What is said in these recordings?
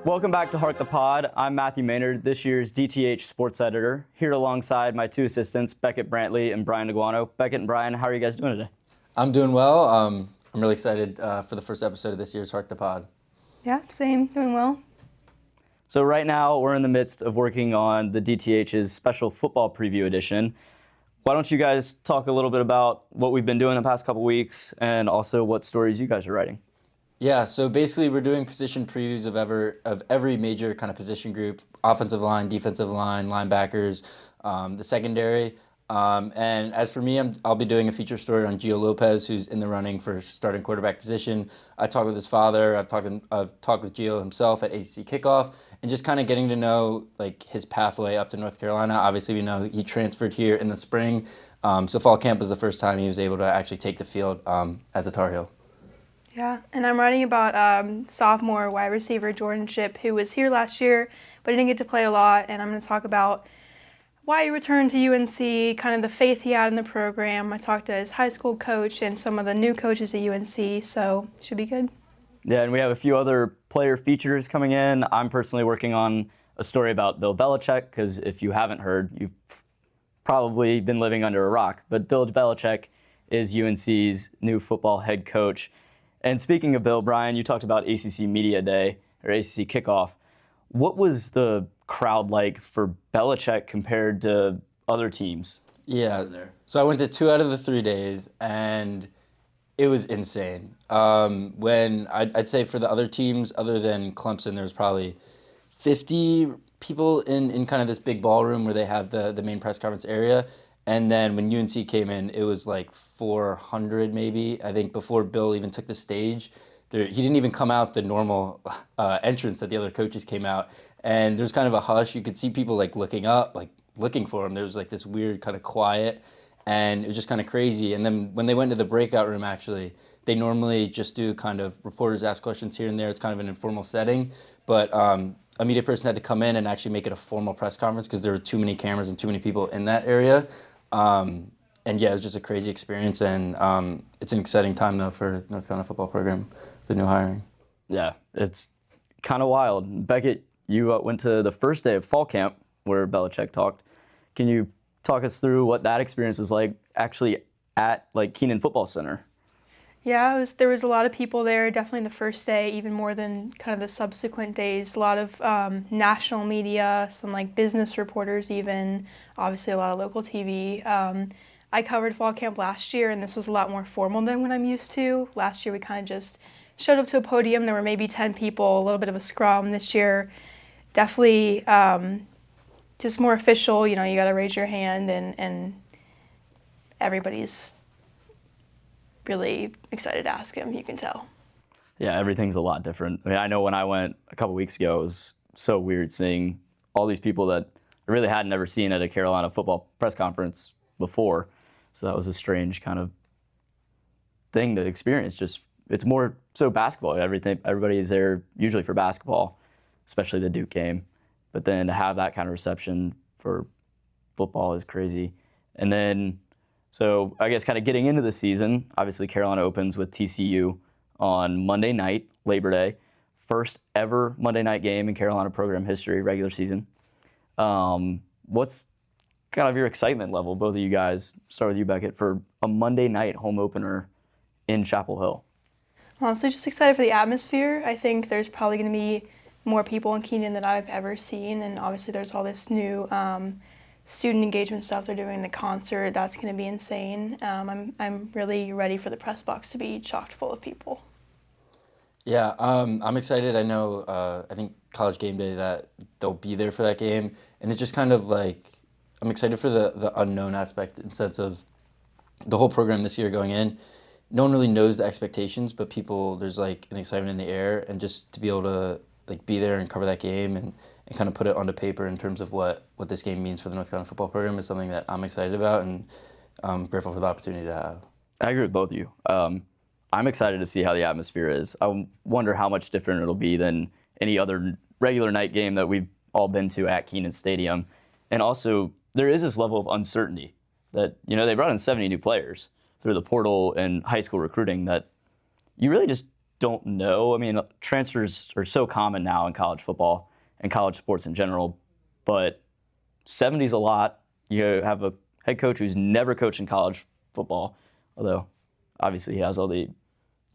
Welcome back to Hark The Pod. I'm Matthew Maynard, this year's DTH sports editor, here alongside my two assistants, Beckett Brantley and Brian Iguano. Beckett and Brian, how are you guys doing today? I'm doing well. I'm really excited for the first episode of this year's Hark The Pod. Yeah, same. Doing well. So right now, we're in the midst of working on the DTH's special football preview edition. Why don't you guys talk a little bit about what we've been doing the past couple weeks and also what stories you guys are writing? Yeah, so basically we're doing position previews of every major kind of position group: offensive line, defensive line, linebackers, the secondary. And as for me, I'll be doing a feature story on Gio Lopez, who's in the running for starting quarterback position. I talked with his father. I've talked with Gio himself at ACC kickoff, and just kind of getting to know like his pathway up to North Carolina. Obviously, we know he transferred here in the spring, so fall camp was the first time he was able to actually take the field as a Tar Heel. Yeah, and I'm writing about sophomore wide receiver Jordan Shipp, who was here last year, but didn't get to play a lot, and I'm going to talk about why he returned to UNC, kind of the faith he had in the program. I talked to his high school coach and some of the new coaches at UNC, so it should be good. Yeah, and we have a few other player features coming in. I'm personally working on a story about Bill Belichick, because if you haven't heard, you've probably been living under a rock. But Bill Belichick is UNC's new football head coach. And speaking of Bill, Brian, you talked about ACC Media Day, or ACC Kickoff. What was the crowd like for Belichick compared to other teams? Yeah, so I went to 2 out of the 3 days, and it was insane. When I'd say for the other teams, other than Clemson, there was probably 50 people in kind of this big ballroom where they have the main press conference area. And then when UNC came in, it was like 400 maybe. I think before Bill even took the stage, he didn't even come out the normal entrance that the other coaches came out. And there's kind of a hush. You could see people like looking up, like looking for him. There was like this weird kind of quiet, and it was just kind of crazy. And then when they went to the breakout room, actually, they normally just do kind of reporters ask questions here and there. It's kind of an informal setting. But a media person had to come in and actually make it a formal press conference because there were too many cameras and too many people in that area. And yeah, it was just a crazy experience, and it's an exciting time though for North Carolina football program, the new hiring. Yeah, it's kind of wild. Beckett, you went to the first day of fall camp where Belichick talked. Can you talk us through what that experience was like actually at like Keenan Football Center? Yeah, there was a lot of people there, definitely the first day, even more than kind of the subsequent days. A lot of national media, some like business reporters even, obviously a lot of local TV. I covered fall camp last year, and this was a lot more formal than what I'm used to. Last year we kind of just showed up to a podium. There were maybe 10 people, a little bit of a scrum. This year, definitely just more official. You know, you got to raise your hand, and everybody's really excited to ask him, you can tell. Yeah, everything's a lot different. I mean, I know when I went a couple weeks ago, it was so weird seeing all these people that I really had never seen at a Carolina football press conference before. So that was a strange kind of thing to experience. Just it's more so basketball. Everybody is there usually for basketball, especially the Duke game. But then to have that kind of reception for football is crazy. And then, so I guess kind of getting into the season, obviously Carolina opens with TCU on Monday night, Labor Day. First ever Monday night game in Carolina program history, regular season. What's kind of your excitement level, both of you guys, start with you, Beckett, for a Monday night home opener in Chapel Hill? Honestly, just excited for the atmosphere. I think there's probably going to be more people in Keenan than I've ever seen, and obviously there's all this new student engagement stuff they're doing, the concert. That's going to be insane. I'm really ready for the press box to be chocked full of people. Yeah, I'm excited. I know, I think College Game Day, that they'll be there for that game, and it's just kind of like, I'm excited for the unknown aspect in the sense of the whole program this year going in. No one really knows the expectations, but there's like an excitement in the air, and just to be able to like be there and cover that game and kind of put it onto paper in terms of what this game means for the North Carolina football program is something that I'm excited about, and I'm grateful for the opportunity to have. I agree with both of you. I'm excited to see how the atmosphere is. I wonder how much different it'll be than any other regular night game that we've all been to at Kenan Stadium. And also, there is this level of uncertainty that, you know, they brought in 70 new players through the portal and high school recruiting that you really just don't know. I mean, transfers are so common now in college football and college sports in general, but 70 is a lot. You have a head coach who's never coached in college football, although obviously he has all the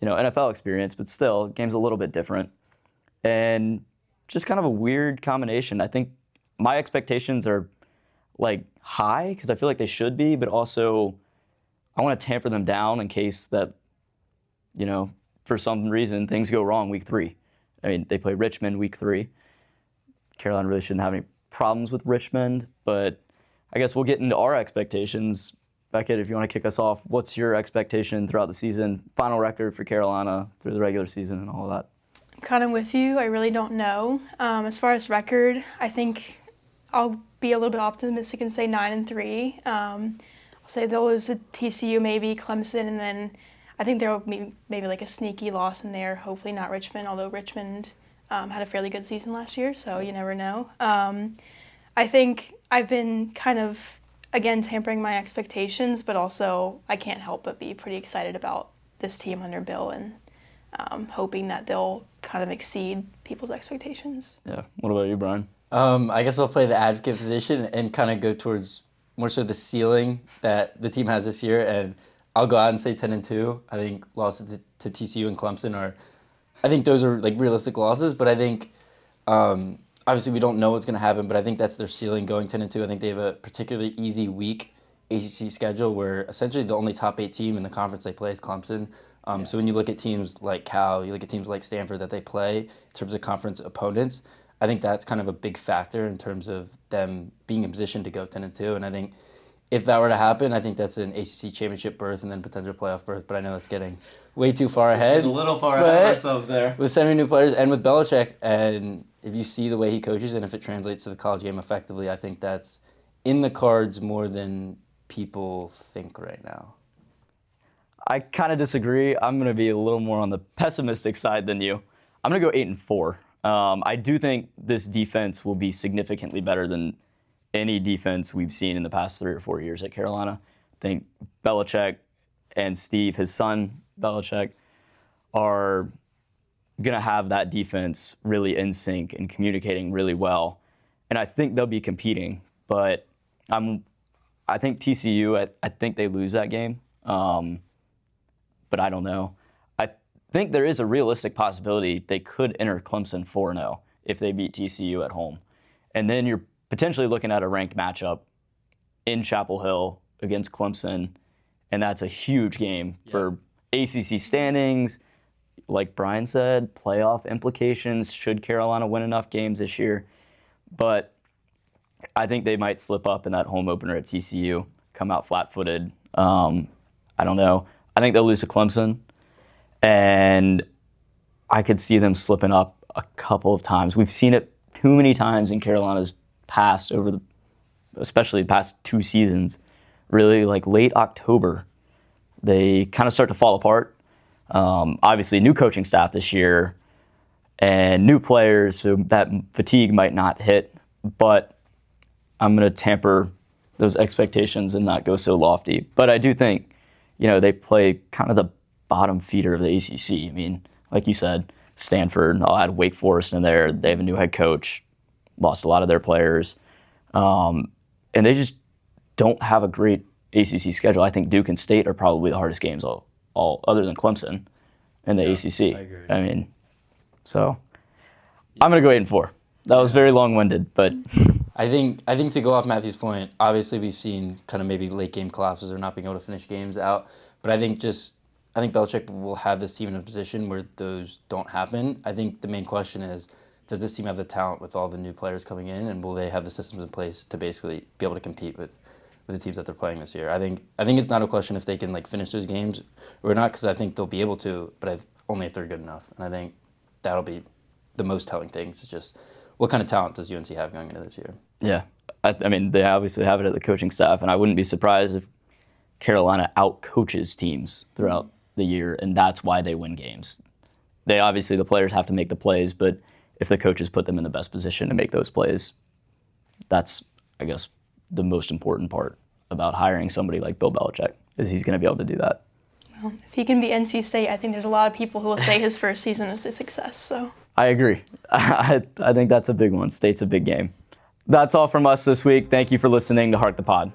NFL experience, but still, game's a little bit different. And just kind of a weird combination. I think my expectations are like high because I feel like they should be, but also I want to tamper them down in case that, for some reason things go wrong week 3. I mean, they play Richmond week 3. Carolina really shouldn't have any problems with Richmond, but I guess we'll get into our expectations. Beckett, if you want to kick us off, what's your expectation throughout the season? Final record for Carolina through the regular season and all of that? I'm kind of with you. I really don't know. As far as record, I think I'll be a little bit optimistic and say 9-3. I'll say they'll lose to TCU, maybe Clemson, and then I think there will be maybe like a sneaky loss in there. Hopefully not Richmond, although Richmond had a fairly good season last year, so you never know. I think I've been kind of, again, tampering my expectations, but also I can't help but be pretty excited about this team under Bill and hoping that they'll kind of exceed people's expectations. Yeah. What about you, Brian? I guess I'll play the advocate position and kind of go towards more so the ceiling that the team has this year, and I'll go out and say 10-2. I think losses to TCU and Clemson I think those are like realistic losses, but I think obviously we don't know what's going to happen, but I think that's their ceiling going 10-2. I think they have a particularly easy week ACC schedule where essentially the only top 8 team in the conference they play is Clemson. So when you look at teams like Cal, you look at teams like Stanford that they play in terms of conference opponents, I think that's kind of a big factor in terms of them being in position to go 10-2. And I think if that were to happen, I think that's an ACC championship berth and then potential playoff berth. But I know that's getting way too far ahead. A little far ahead of ourselves there. With 70 new players and with Belichick, and if you see the way he coaches and if it translates to the college game effectively, I think that's in the cards more than people think right now. I kind of disagree. I'm going to be a little more on the pessimistic side than you. I'm going to go 8-4. I do think this defense will be significantly better than any defense we've seen in the past 3 or 4 years at Carolina. I think Belichick and Steve, his son, Belichick, are going to have that defense really in sync and communicating really well. And I think they'll be competing. But I think TCU, I think they lose that game. But I don't know. I think there is a realistic possibility they could enter Clemson 4-0 if they beat TCU at home. And then you're potentially looking at a ranked matchup in Chapel Hill against Clemson, and that's a huge game for ACC standings. Like Brian said, playoff implications should Carolina win enough games this year. But I think they might slip up in that home opener at TCU, come out flat-footed. I don't know. I think they'll lose to Clemson, and I could see them slipping up a couple of times. We've seen it too many times in Carolina's past, especially the past 2 seasons. Really, like late October, they kind of start to fall apart. Obviously, new coaching staff this year and new players, so that fatigue might not hit. But I'm going to tamper those expectations and not go so lofty. But I do think, they play kind of the bottom feeder of the ACC. I mean, like you said, Stanford, I'll add Wake Forest in there. They have a new head coach, lost a lot of their players. And they just don't have a great ACC schedule. I think Duke and State are probably the hardest games all other than Clemson in the ACC. I agree. I mean, so I'm going to go 8-4. That was very long-winded, but I think to go off Matthew's point, obviously we've seen kind of maybe late game collapses or not being able to finish games out. But I think Belichick will have this team in a position where those don't happen. I think the main question is, does this team have the talent with all the new players coming in, and will they have the systems in place to basically be able to compete with the teams that they're playing this year? I think it's not a question if they can finish those games or not, because I think they'll be able to, but only if they're good enough. And I think that'll be the most telling thing. It's just, what kind of talent does UNC have going into this year? yeah. I mean, they obviously have it at the coaching staff, and I wouldn't be surprised if Carolina out-coaches teams throughout the year, and that's why they win games. The players have to make the plays, but if the coaches put them in the best position to make those plays, that's, I guess, the most important part about hiring somebody like Bill Belichick, is he's going to be able to do that. Well, if he can be NC State, I think there's a lot of people who will say his first season is a success. So I agree. I think that's a big one. State's a big game. That's all from us this week. Thank you for listening to Hark the Pod.